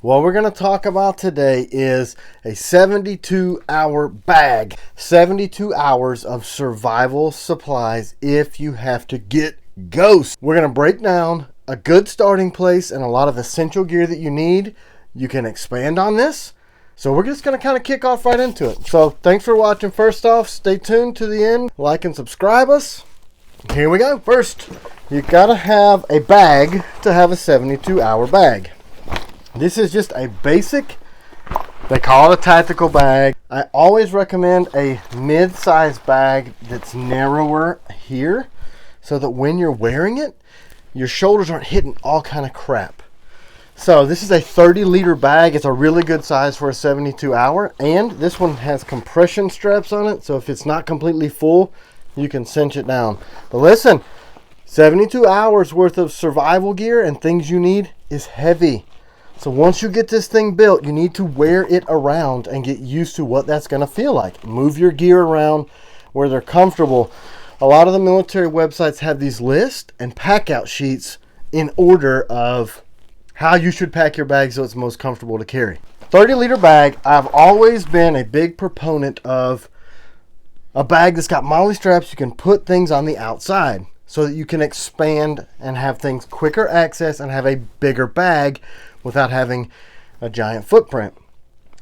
What we're going to talk about today is a 72-hour bag. 72 hours of survival supplies if you have to get ghost. We're going to break down a good starting place and a lot of essential gear that you need. You can expand on this. So we're just going to kind of kick off right into it. So thanks for watching. First off, stay tuned to the end. Like and subscribe us. Here we go. First, you got to have a bag to have a 72-hour bag. This is just a basic, they call it a tactical bag. I always recommend a mid-size bag that's narrower here so that when you're wearing it, your shoulders aren't hitting all kind of crap. So this is a 30-liter bag. It's a really good size for a 72-hour, and this one has compression straps on it, so if it's not completely full, you can cinch it down. But listen, 72 hours worth of survival gear and things you need is heavy. So once you get this thing built, you need to wear it around and get used to what that's going to feel like. Move your gear around where they're comfortable. A lot of the military websites have these lists and pack out sheets in order of how you should pack your bag so it's most comfortable to carry. 30-liter bag, I've always been a big proponent of a bag that's got Molle straps. You can put things on the outside so that you can expand and have things quicker access and have a bigger bag without having a giant footprint.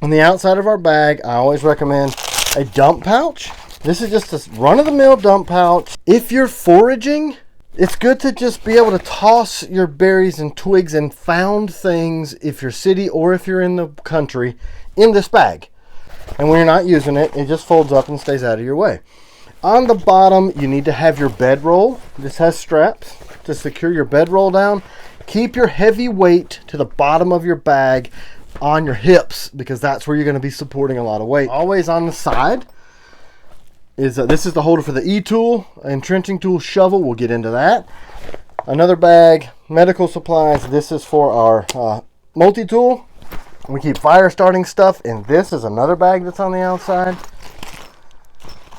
On the outside of our bag, I always recommend a dump pouch. This is just a run-of-the-mill dump pouch. If you're foraging, it's good to just be able to toss your berries and twigs and found things, if you're city or if you're in the country, in this bag. And when you're not using it, it just folds up and stays out of your way. On the bottom, you need to have your bedroll. This has straps to secure your bedroll down. Keep your heavy weight to the bottom of your bag on your hips because that's where you're going to be supporting a lot of weight. Always on the side is this is the holder for the E-tool, entrenching tool, shovel. We'll get into that. Another bag, medical supplies. This is for our multi-tool. We keep fire starting stuff, and this is another bag that's on the outside.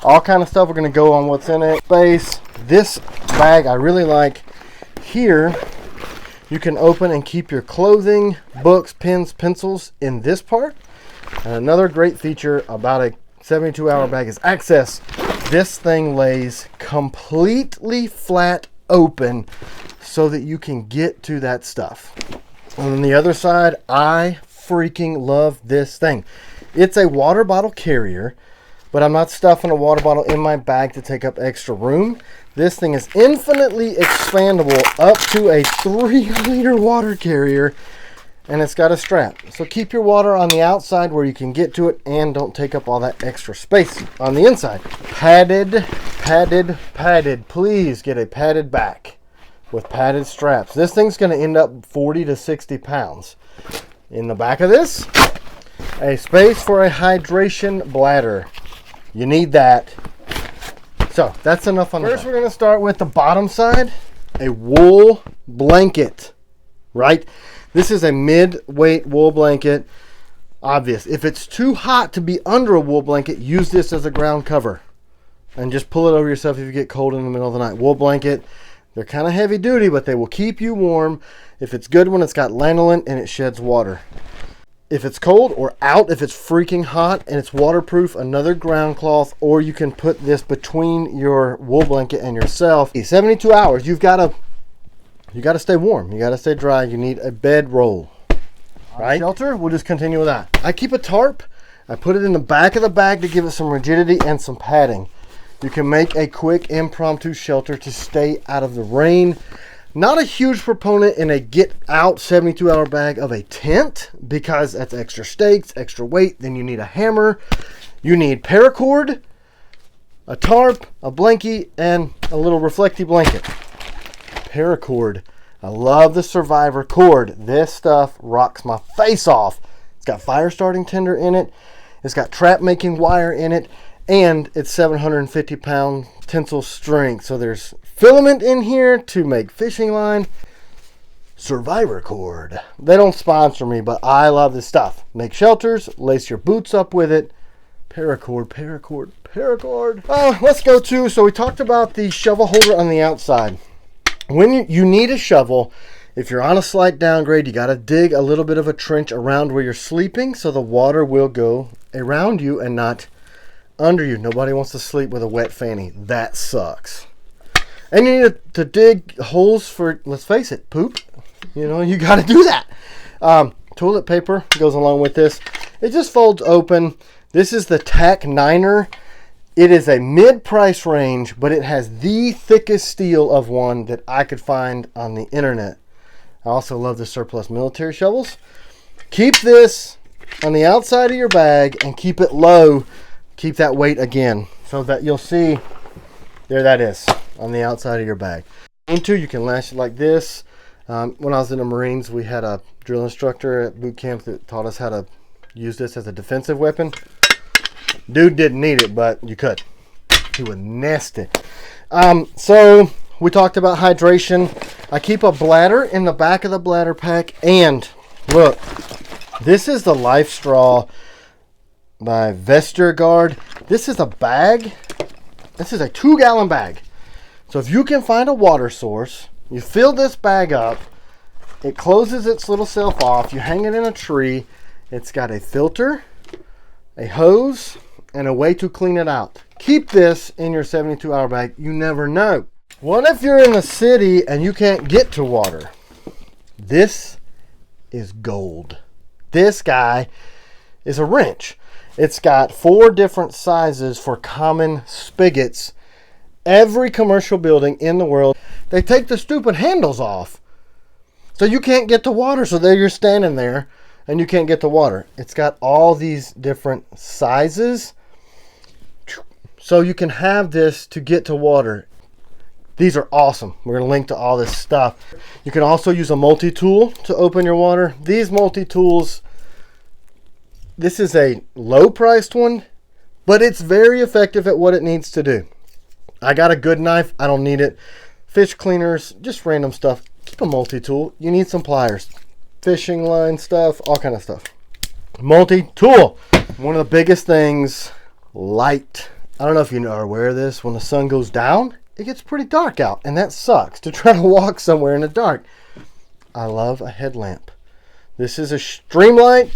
All kind of stuff. We're going to go on what's in it. Space. This bag I really like. Here you can open and keep your clothing, books, pens, pencils in this part. And another great feature about a 72-hour bag is access. This thing lays completely flat open so that you can get to that stuff. On the other side, I freaking love this thing. It's a water bottle carrier, but I'm not stuffing a water bottle in my bag to take up extra room. This thing is infinitely expandable up to a 3-liter water carrier, and it's got a strap. So keep your water on the outside where you can get to it and don't take up all that extra space. On the inside, padded. Please get a padded back with padded straps. This thing's going to end up 40 to 60 pounds. In the back of this, a space for a hydration bladder. You need that. So that's enough on the First, we're going to start with the bottom side, a wool blanket, right? This is a mid-weight wool blanket. Obvious. If it's too hot to be under a wool blanket, use this as a ground cover and just pull it over yourself if you get cold in the middle of the night. Wool blanket, they're kind of heavy duty, but they will keep you warm. If it's good when it's got lanolin and it sheds water. If it's cold or out, if it's freaking hot and it's waterproof, another ground cloth, or you can put this between your wool blanket and yourself. 72 hours, you got to stay warm. You got to stay dry. You need a bedroll. Right? Shelter, we'll just continue with that. I keep a tarp. I put it in the back of the bag to give it some rigidity and some padding. You can make a quick impromptu shelter to stay out of the rain. Not a huge proponent in a get out 72-hour bag of a tent because that's extra stakes, extra weight. Then you need a hammer. You need paracord, a tarp, a blankie, and a little reflective blanket. Paracord. I love the Survivor cord. This stuff rocks my face off. It's got fire starting tinder in it. It's got trap making wire in it. And it's 750 pound tensile strength. So there's filament in here to make fishing line. Survivor cord. They don't sponsor me, but I love this stuff. Make shelters, lace your boots up with it. Paracord. Let's go to, so we talked about the shovel holder on the outside. When you need a shovel, If you're on a slight downgrade, you got to dig a little bit of a trench around where you're sleeping so the water will go around you and not under you. Nobody wants to sleep with a wet fanny. That sucks. And you need to dig holes for, let's face it, poop. You know, you got to do that. Toilet paper goes along with this. It just folds open. This is the Tac Niner. It is a mid-price range, but it has the thickest steel of one that I could find on the internet. I also love the surplus military shovels. Keep this on the outside of your bag and keep it low. Keep that weight again so that you'll see, there that is on the outside of your bag. You can lash it like this. When I was in the Marines, we had a drill instructor at boot camp that taught us how to use this as a defensive weapon. Dude didn't need it, but you could. He would nest it. So we talked about hydration. I keep a bladder in the back of the bladder pack. And look, this is the Life Straw by Vestergaard. This is a bag. This is a 2-gallon bag. So if you can find a water source, you fill this bag up. It closes its little self off. You hang it in a tree. It's got a filter, a hose, and a way to clean it out. Keep this in your 72-hour bag. You never know. What if you're in the city and you can't get to water? This is gold. This guy is a wrench. It's got 4 different sizes for common spigots. Every commercial building in the world, they take the stupid handles off. So you can't get to water. So there you're standing there and you can't get to water. It's got all these different sizes. So you can have this to get to water. These are awesome. We're going to link to all this stuff. You can also use a multi-tool to open your water. These multi-tools, this is a low-priced one, but it's very effective at what it needs to do. I got a good knife. I don't need it. Fish cleaners, just random stuff. Keep a multi-tool. You need some pliers. Fishing line stuff, all kind of stuff. Multi-tool. One of the biggest things, light. I don't know if you are aware of this. When the sun goes down, it gets pretty dark out, and that sucks to try to walk somewhere in the dark. I love a headlamp. This is a Streamlight.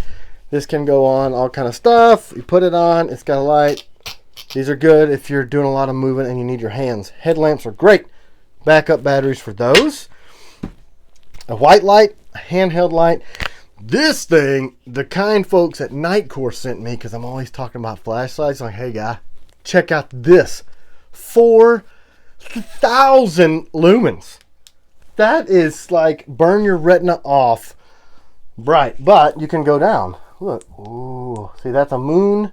This can go on all kind of stuff. You put it on, it's got a light. These are good if you're doing a lot of movement and you need your hands. Headlamps are great. Backup batteries for those. A white light, a handheld light. This thing, the kind folks at Night Course sent me, because I'm always talking about flashlights. Like, hey guy, check out this. 4,000 lumens. That is like burn your retina off bright, but you can go down. Look, ooh, see that's a moon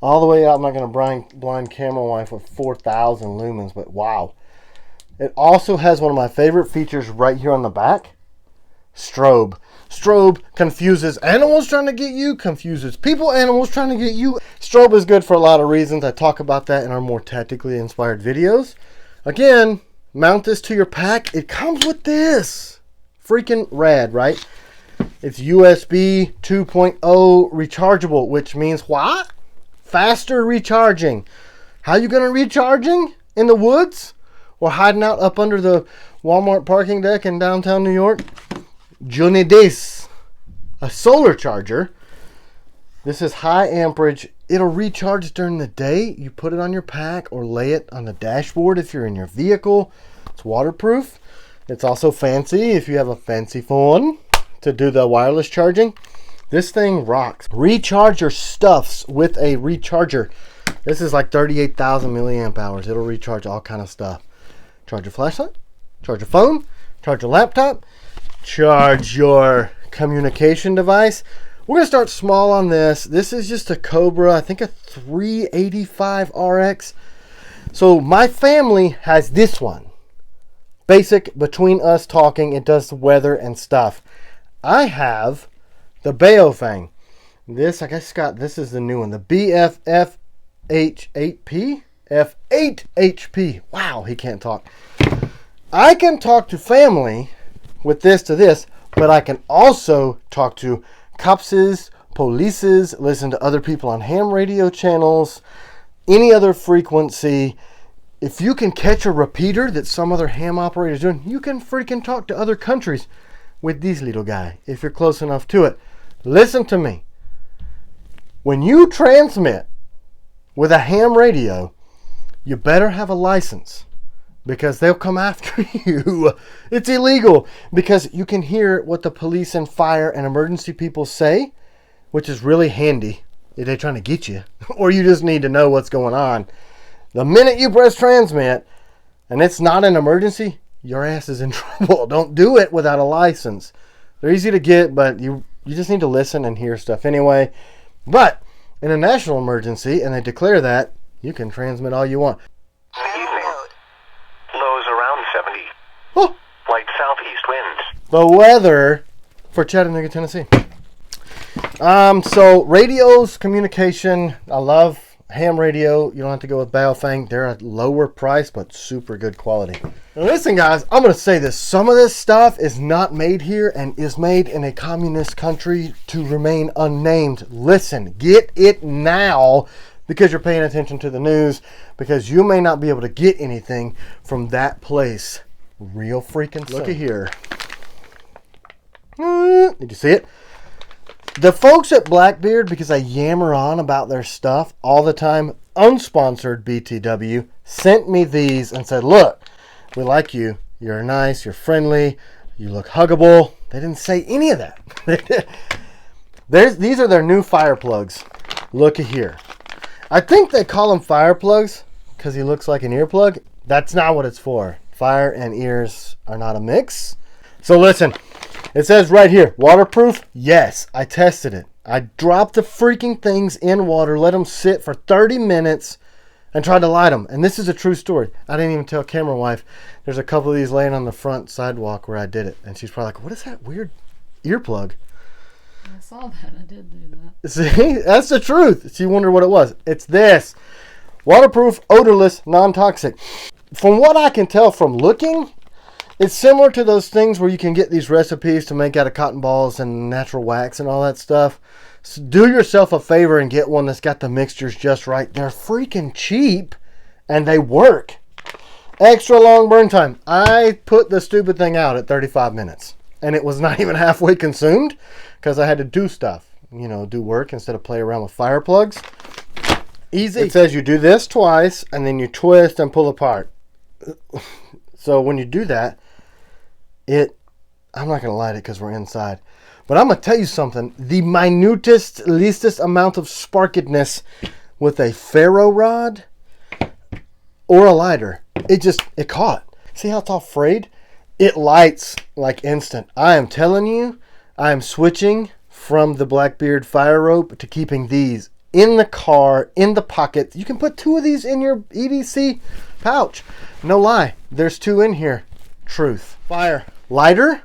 all the way out. I'm not going to blind camera wife with 4,000 lumens, but wow. It also has one of my favorite features right here on the back. Strobe. Strobe confuses animals trying to get you, confuses people, animals trying to get you. Strobe is good for a lot of reasons. I talk about that in our more tactically inspired videos. Again, mount this to your pack. It comes with this. Freaking rad, right? It's USB 2.0 rechargeable, which means what? Faster recharging. How you going to recharging? In the woods? Or hiding out up under the Walmart parking deck in downtown New York? Johnny Days. A solar charger. This is high amperage. It'll recharge during the day. You put it on your pack or lay it on the dashboard if you're in your vehicle. It's waterproof. It's also fancy if you have a fancy phone to do the wireless charging. This thing rocks. Recharge your stuffs with a recharger. This is like 38,000 milliamp hours. It'll recharge all kind of stuff. Charge your flashlight, charge your phone, charge your laptop, charge your communication device. We're going to start small on this. This is just a Cobra, I think a 385 RX. So my family has this one. Basic, between us talking, it does the weather and stuff. I have the Baofeng. This, I guess, Scott, this is the new one. The BFF-H8P? F8HP. Wow, he can't talk. I can talk to family with this to this, but I can also talk to copses, polices, listen to other people on ham radio channels, any other frequency. If you can catch a repeater that some other ham operator is doing, you can freaking talk to other countries with these little guy if you're close enough to it. Listen to me. When you transmit with a ham radio, you better have a license because they'll come after you. It's illegal because you can hear what the police and fire and emergency people say, which is really handy if they're trying to get you or you just need to know what's going on. The minute you press transmit and it's not an emergency, your ass is in trouble. Don't do it without a license. They're easy to get, but you just need to listen and hear stuff anyway. But in a national emergency, and they declare that, you can transmit all you want. Evening. Lows around 70. Oh. Light southeast winds. The weather for Chattanooga, Tennessee. So radios, communication, I love ham radio. You don't have to go with Baofeng. They're a lower price, but super good quality. Now listen, guys, I'm going to say this. Some of this stuff is not made here and is made in a communist country to remain unnamed. Listen, get it now because you're paying attention to the news, because you may not be able to get anything from that place real freaking soon. Look at here. Did you see it? The folks at Blackbeard, because I yammer on about their stuff all the time, unsponsored BTW, sent me these and said, look, we like you. You're nice. You're friendly. You look huggable. They didn't say any of that. These are their new fire plugs. Look at here. I think they call them fire plugs because he looks like an earplug. That's not what it's for. Fire and ears are not a mix. So listen. It says right here, waterproof? Yes, I tested it. I dropped the freaking things in water, let them sit for 30 minutes, and tried to light them. And this is a true story. I didn't even tell camera wife. There's a couple of these laying on the front sidewalk where I did it. And she's probably like, what is that weird earplug? I saw that. I did do that. See? That's the truth. She wondered what it was. It's this. Waterproof, odorless, non-toxic. From what I can tell from looking, it's similar to those things where you can get these recipes to make out of cotton balls and natural wax and all that stuff. So do yourself a favor and get one that's got the mixtures just right. They're freaking cheap and they work. Extra long burn time. I put the stupid thing out at 35 minutes and it was not even halfway consumed because I had to do stuff, you know, do work instead of play around with fire plugs. Easy. It says you do this twice and then you twist and pull apart. So when you do that, I'm not going to light it because we're inside. But I'm going to tell you something. The minutest, leastest amount of sparkedness with a ferro rod or a lighter, it caught. See how it's all frayed? It lights like instant. I am telling you, I am switching from the Blackbeard fire rope to keeping these in the car, in the pocket. You can put 2 of these in your EDC pouch. No lie. There's 2 in here. Truth. Fire. Lighter.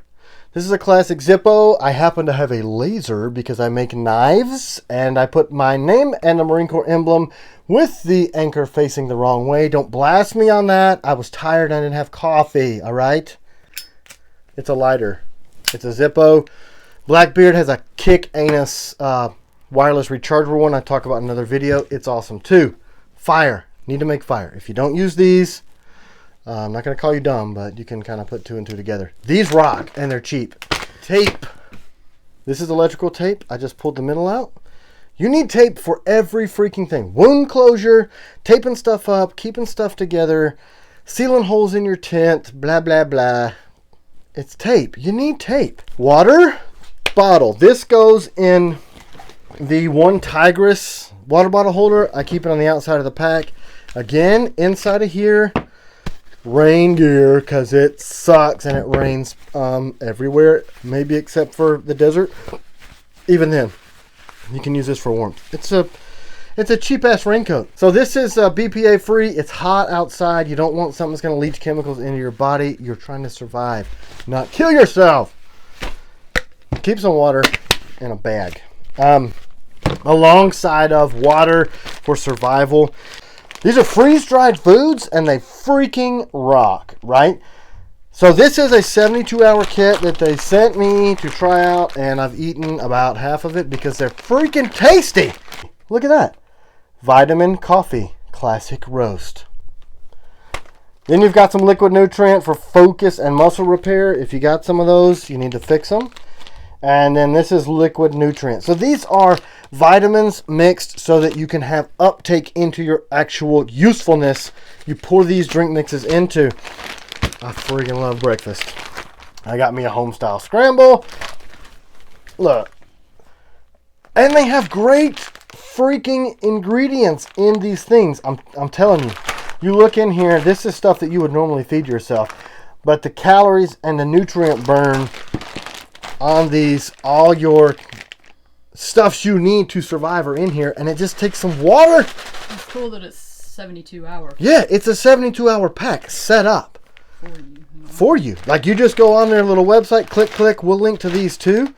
This is a classic Zippo. I happen to have a laser because I make knives, and I put my name and the Marine Corps emblem with the anchor facing the wrong way. Don't blast me on that. I was tired. I didn't have coffee. All right. It's a lighter. It's a Zippo. Blackbeard has a kick anus wireless rechargeable one I talk about in another video. It's awesome too. Fire. Need to make fire. If you don't use these, I'm not going to call you dumb, but you can kind of put 2 and 2 together. These rock, and they're cheap. Tape. This is electrical tape. I just pulled the middle out. You need tape for every freaking thing. Wound closure, taping stuff up, keeping stuff together, sealing holes in your tent, blah, blah, blah. It's tape. You need tape. Water bottle. This goes in the one Tigris water bottle holder. I keep it on the outside of the pack. Again, inside of here, rain gear because it sucks and it rains everywhere, maybe except for the desert. Even then, you can use this for warmth. It's a cheap ass raincoat. So this is BPA free. It's hot outside. You don't want something that's going to leach chemicals into your body. You're trying to survive, not kill yourself. Keep some water in a bag alongside of water for survival. These are freeze-dried foods, and they freaking rock, right? So this is a 72-hour kit that they sent me to try out, and I've eaten about half of it because they're freaking tasty. Look at that. Vitamin coffee, classic roast. Then you've got some liquid nutrient for focus and muscle repair. If you got some of those, you need to fix them. And then this is liquid nutrient. So these are vitamins mixed so that you can have uptake into your actual usefulness. You pour these drink mixes into. I freaking love breakfast. I got me a home style scramble. Look. And they have great freaking ingredients in these things. I'm telling you. You look in here, this is stuff that you would normally feed yourself. But the calories and the nutrient burn on these, all your stuffs you need to survive are in here. And it just takes some water. It's cool that it's 72 hours. Yeah, it's a 72-hour pack set up. For you. For you. Like you just go on their little website, click. We'll link to these too.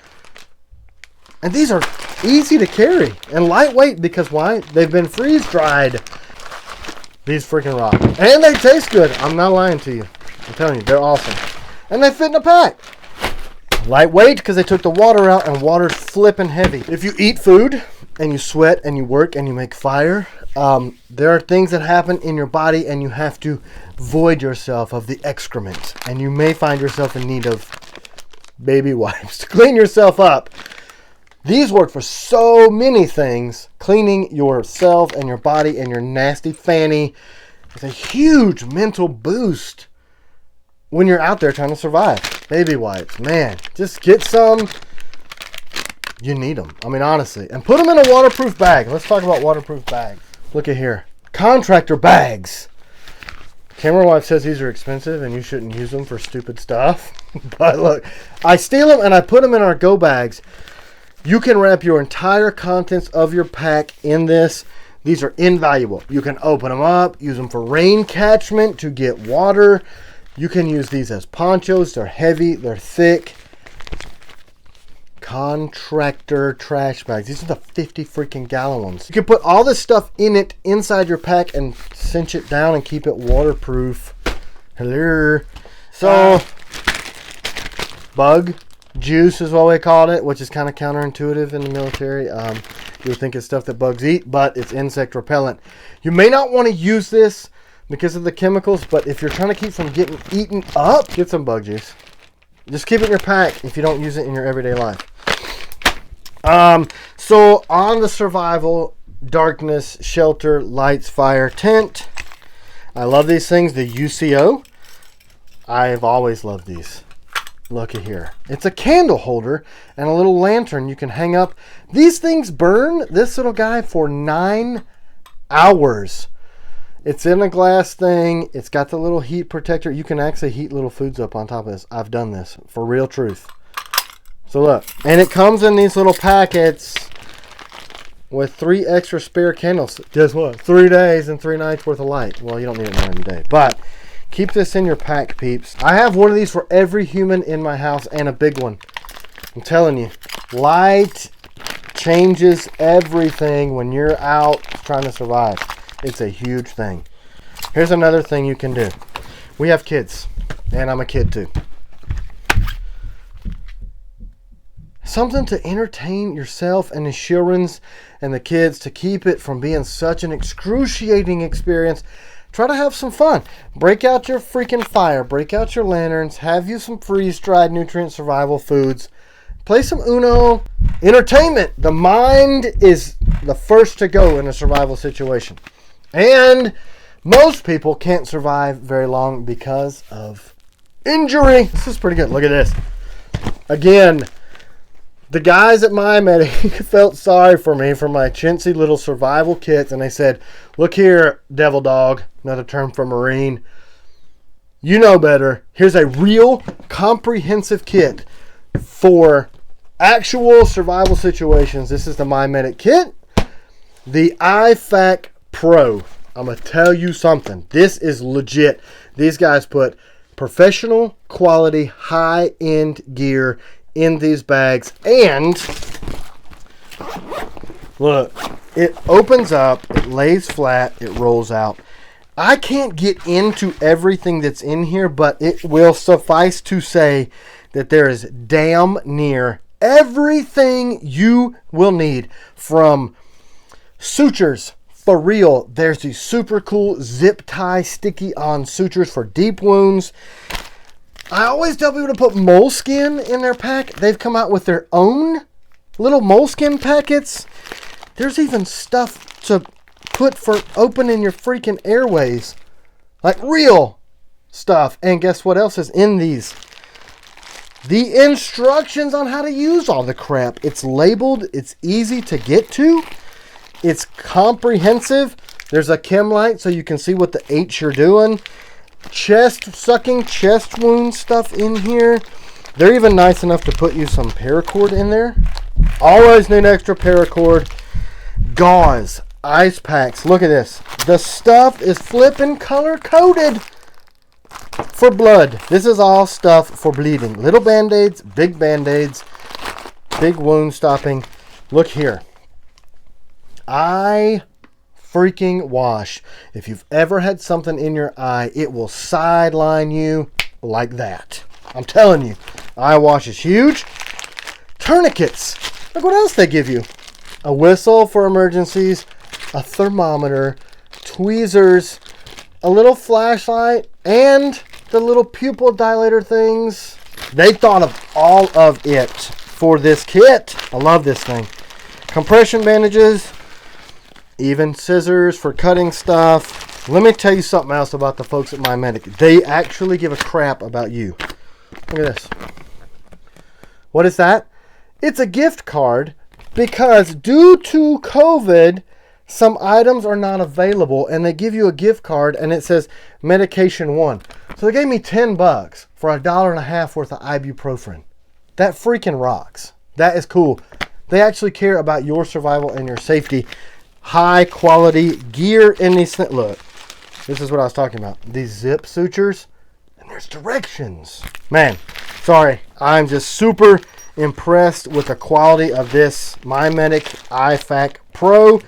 And these are easy to carry and lightweight because why? They've been freeze dried. These freaking rock. And they taste good. I'm not lying to you. I'm telling you, they're awesome. And they fit in a pack. Lightweight because they took the water out, and water's flipping heavy. If you eat food and you sweat and you work and you make fire, there are things that happen in your body and you have to void yourself of the excrement. And you may find yourself in need of baby wipes to clean yourself up. These work for so many things. Cleaning yourself and your body and your nasty fanny. It's a huge mental boost when you're out there trying to survive. Baby wipes, man, just get some. You need them. I mean, honestly. And put them in a waterproof bag. Let's talk about waterproof bags. Look at here. Contractor Bags. Camera wife says these are expensive and you shouldn't use them for stupid stuff. But look, I steal them and I put them in our go bags. You can wrap your entire contents of your pack in this. These are invaluable. You can open them up, use them for rain catchment to get water. You can use these as ponchos. They're heavy, they're thick. Contractor trash bags. These are the 50 freaking gallon ones. You can put all this stuff in it inside your pack and cinch it down and keep it waterproof. Hello. So, bug juice is what we called it, which is kind of counterintuitive in the military. You would think it's stuff that bugs eat, but it's insect repellent. You may not want to use this because of the chemicals, but if you're trying to keep from getting eaten up, get some bug juice. Just keep it in your pack if you don't use it in your everyday life. So on the survival, darkness, shelter, lights, fire, tent. I love these things. The UCO. I've always loved these. Looky here. It's a candle holder and a little lantern you can hang up. These things burn this little guy for 9 hours. It's in a glass thing. It's got the little heat protector. You can actually heat little foods up on top of this. I've done this for real truth. So look. And it comes in these little packets with 3 extra spare candles. Guess what? 3 days and 3 nights worth of light. Well, you don't need it every day. But keep this in your pack, peeps. I have one of these for every human in my house and a big one. I'm telling you. Light changes everything when you're out trying to survive. It's a huge thing. Here's another thing you can do. We have kids, and I'm a kid too. Something to entertain yourself and the children and the kids to keep it from being such an excruciating experience. Try to have some fun. Break out your freaking fire. Break out your lanterns. Have you some freeze-dried nutrient survival foods. Play some Uno. Entertainment. The mind is the first to go in a survival situation. And most people can't survive very long because of injury. This is pretty good. Look at this. Again, the guys at my medic felt sorry for me for my chintzy little survival kits. And they said, look here, devil dog, another term for Marine. You know better. Here's a real comprehensive kit for actual survival situations. This is the My Medic kit. The IFAC Pro. I'm going to tell you something. This is legit. These guys put professional quality high-end gear in these bags. And look, it opens up, it lays flat, it rolls out. I can't get into everything that's in here, but it will suffice to say that there is damn near everything you will need, from sutures, for real. There's these super cool zip tie sticky on sutures for deep wounds. I always tell people to put moleskin in their pack. They've come out with their own little moleskin packets. There's even stuff to put for opening your freaking airways. Like real stuff. And guess what else is in these? The instructions on how to use all the crap. It's labeled. It's easy to get to. It's comprehensive. There's a chem light so you can see what the H you're doing. Chest sucking, chest wound stuff in here. They're even nice enough to put you some paracord in there. Always need extra paracord. Gauze, ice packs. Look at this. The stuff is flipping color coded for blood. This is all stuff for bleeding. Little band-aids, big wound stopping. Look here. Eye freaking wash. If you've ever had something in your eye, it will sideline you like that. I'm telling you. Eye wash is huge. Tourniquets. Look what else they give you. A whistle for emergencies, a thermometer, tweezers, a little flashlight, and the little pupil dilator things. They thought of all of it for this kit. I love this thing. Compression bandages, even scissors for cutting stuff. Let me tell you something else about the folks at My Medic. They actually give a crap about you. Look at this. What is that? It's a gift card because due to COVID, some items are not available and they give you a gift card and it says medication 1. So they gave me $10 for $1.50 worth of ibuprofen. That freaking rocks. That is cool. They actually care about your survival and your safety. High quality gear in these things. Look, this is what I was talking about. These zip sutures, and there's directions. Man, sorry. I'm just super impressed with the quality of this My Medic IFAK Pro.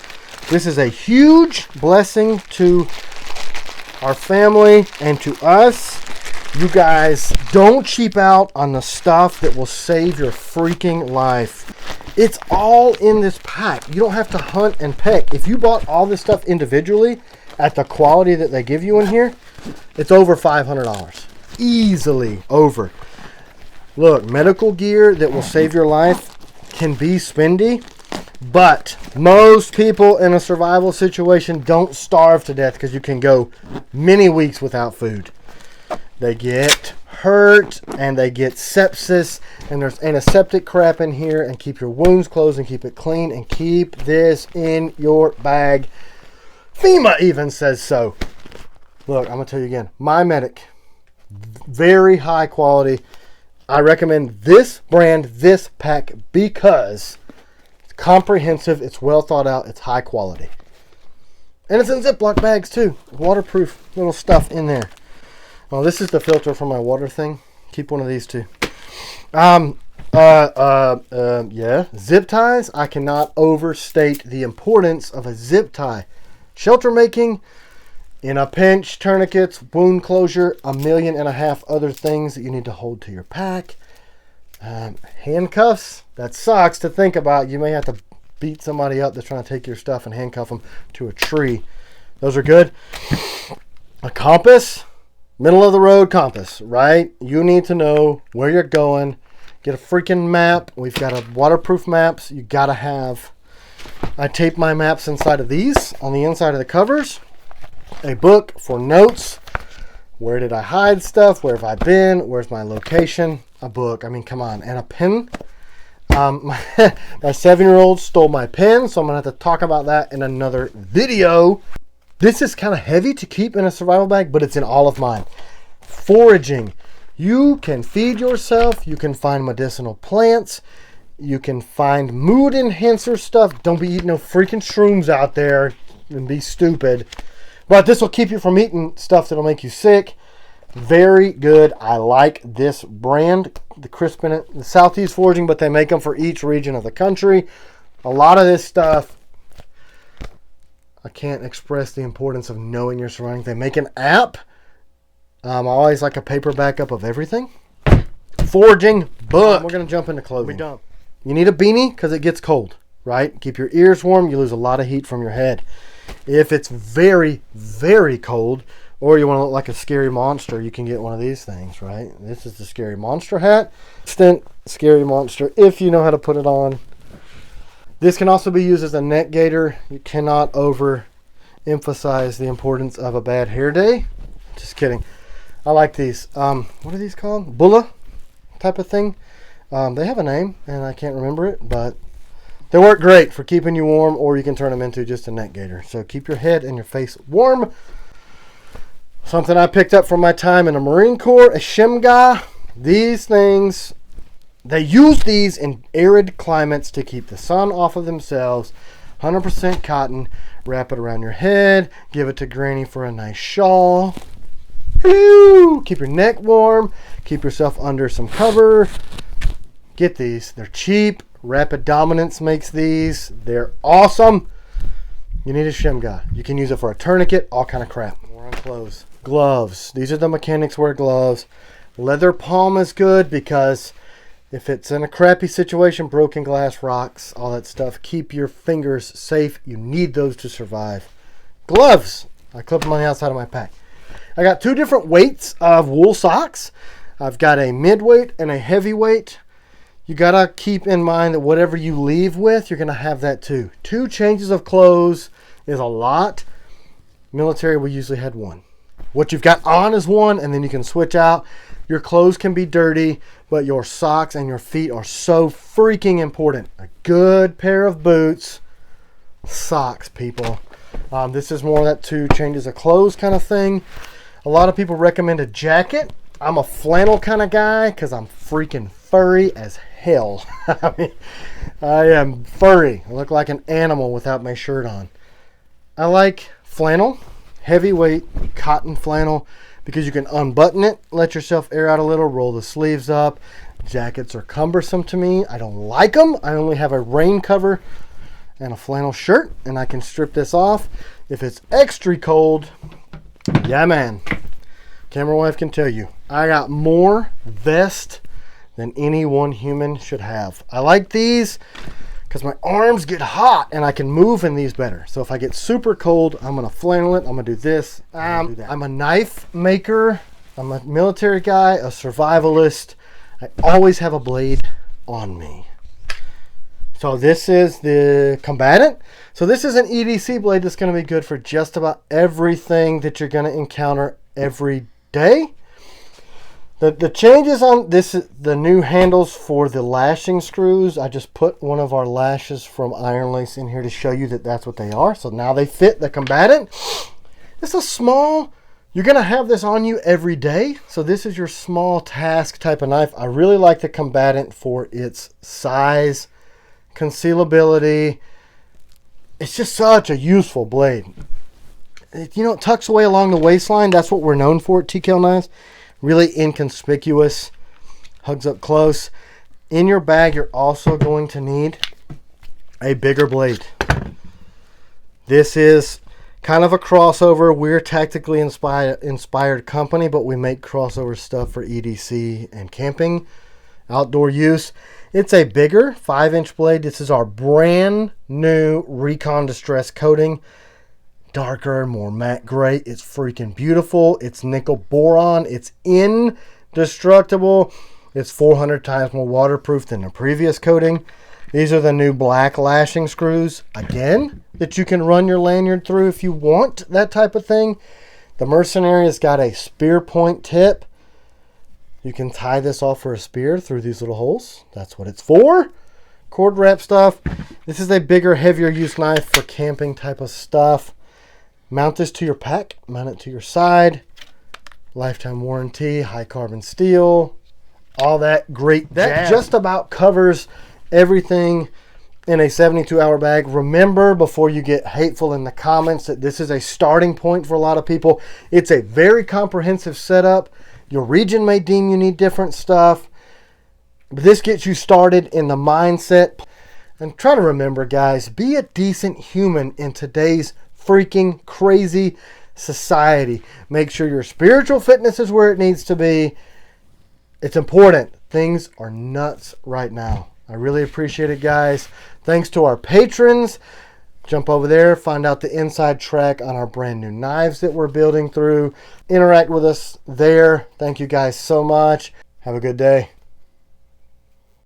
This is a huge blessing to our family and to us. You guys, don't cheap out on the stuff that will save your freaking life. It's all in this pack. You don't have to hunt and peck. If you bought all this stuff individually at the quality that they give you in here, it's over $500. Easily over. Look, medical gear that will save your life can be spendy, but most people in a survival situation don't starve to death because you can go many weeks without food. They get hurt and they get sepsis, and there's antiseptic crap in here, and keep your wounds closed and keep it clean and keep this in your bag. FEMA even says so. Look, I'm going to tell you again. My Medic, very high quality. I recommend this brand, this pack, because it's comprehensive, it's well thought out, it's high quality. And it's in Ziploc bags too. Waterproof little stuff in there. Well, this is the filter for my water thing. Keep one of these too. Yeah, zip ties. I cannot overstate the importance of a zip tie. Shelter making, in a pinch, tourniquets, wound closure, 1.5 million other things that you need to hold to your pack. Handcuffs. That sucks to think about. You may have to beat somebody up that's trying to take your stuff and handcuff them to a tree. Those are good. A compass. Middle of the road compass, right? You need to know where you're going. Get a freaking map. We've got a waterproof maps. You gotta have. I tape my maps inside of these on the inside of the covers. A book for notes. Where did I hide stuff? Where have I been? Where's my location? A book. I mean, come on. And a pen. My 7-year-old stole my pen, so I'm gonna have to talk about that in another video. This is kind of heavy to keep in a survival bag, but it's in all of mine. Foraging. You can feed yourself. You can find medicinal plants. You can find mood enhancer stuff. Don't be eating no freaking shrooms out there and be stupid. But this will keep you from eating stuff that'll make you sick. Very good. I like this brand. The Crispin, the Southeast Foraging, but they make them for each region of the country. A lot of this stuff, I can't express the importance of knowing your surroundings. They make an app. I always like a paper backup of everything. Foraging book. We're going to jump into clothing. You need a beanie because it gets cold, right? Keep your ears warm. You lose a lot of heat from your head. If it's very, very cold, or you want to look like a scary monster, you can get one of these things, right? This is the scary monster hat. Instant scary monster, if you know how to put it on. This can also be used as a neck gaiter. You cannot overemphasize the importance of a bad hair day. Just kidding. I like these. What are these called? Bulla type of thing. They have a name, and I can't remember it, but they work great for keeping you warm, or you can turn them into just a neck gaiter. So keep your head and your face warm. Something I picked up from my time in the Marine Corps, a shimga. These things, they use these in arid climates to keep the sun off of themselves. 100% cotton. Wrap it around your head. Give it to Granny for a nice shawl. Woo! Keep your neck warm. Keep yourself under some cover. Get these. They're cheap. Rapid Dominance makes these. They're awesome. You need a shimga. You can use it for a tourniquet, all kind of crap. More on clothes. Gloves. These are the mechanics wear gloves. Leather palm is good because if it's in a crappy situation, broken glass, rocks, all that stuff, keep your fingers safe. You need those to survive. Gloves. I clip them on the outside of my pack. I got 2 different weights of wool socks. I've got a midweight and a heavyweight. You got to keep in mind that whatever you leave with, you're going to have that too. 2 changes of clothes is a lot. Military, we usually had 1. What you've got on is 1, and then you can switch out. Your clothes can be dirty, but your socks and your feet are so freaking important. A good pair of boots, socks, people. This is more of that 2 changes of clothes kind of thing. A lot of people recommend a jacket. I'm a flannel kind of guy because I'm freaking furry as hell. I mean, I am furry. I look like an animal without my shirt on. I like flannel, heavyweight cotton flannel, because you can unbutton it, let yourself air out a little, roll the sleeves up. Jackets are cumbersome to me. I don't like them. I only have a rain cover and a flannel shirt, and I can strip this off. If it's extra cold, yeah, man. Camera wife can tell you, I got more vest than any one human should have. I like these because my arms get hot and I can move in these better. So if I get super cold, I'm going to flannel it. I'm going to do this. I'm a knife maker. I'm a military guy, a survivalist. I always have a blade on me. So this is the Combatant. So this is an EDC blade that's going to be good for just about everything that you're going to encounter every day. The changes on this, the new handles for the lashing screws. I just put one of our lashes from Iron Lace in here to show you that that's what they are. So now they fit the Combatant. It's a small, you're going to have this on you every day. So this is your small task type of knife. I really like the Combatant for its size, concealability. It's just such a useful blade. It tucks away along the waistline. That's what we're known for at T.Kell Knives. Really inconspicuous, hugs up close. In your bag, you're also going to need a bigger blade. This is kind of a crossover. We're a tactically inspired company, but we make crossover stuff for EDC and camping, outdoor use. It's a bigger 5-inch blade. This is our brand new Recon Distress coating. Darker, more matte gray. It's freaking beautiful. It's nickel boron. It's indestructible. It's 400 times more waterproof than the previous coating. These are the new black lashing screws, again, that you can run your lanyard through if you want that type of thing. The Mercenary has got a spear point tip. You can tie this off for a spear through these little holes. That's what it's for. Cord wrap stuff. This is a bigger, heavier use knife for camping type of stuff. Mount this to your pack, mount it to your side. Lifetime warranty, high carbon steel, all that great. That just about covers everything in a 72-hour bag. Remember, before you get hateful in the comments, that this is a starting point for a lot of people. It's a very comprehensive setup. Your region may deem you need different stuff, but this gets you started in the mindset. And try to remember, guys, be a decent human in today's freaking crazy society. Make sure your spiritual fitness is where it needs to be. It's important. Things are nuts right now. I really appreciate it, guys. Thanks to our patrons. Jump over there, find out the inside track on our brand new knives that we're building through. Interact with us there. Thank you guys so much. Have a good day.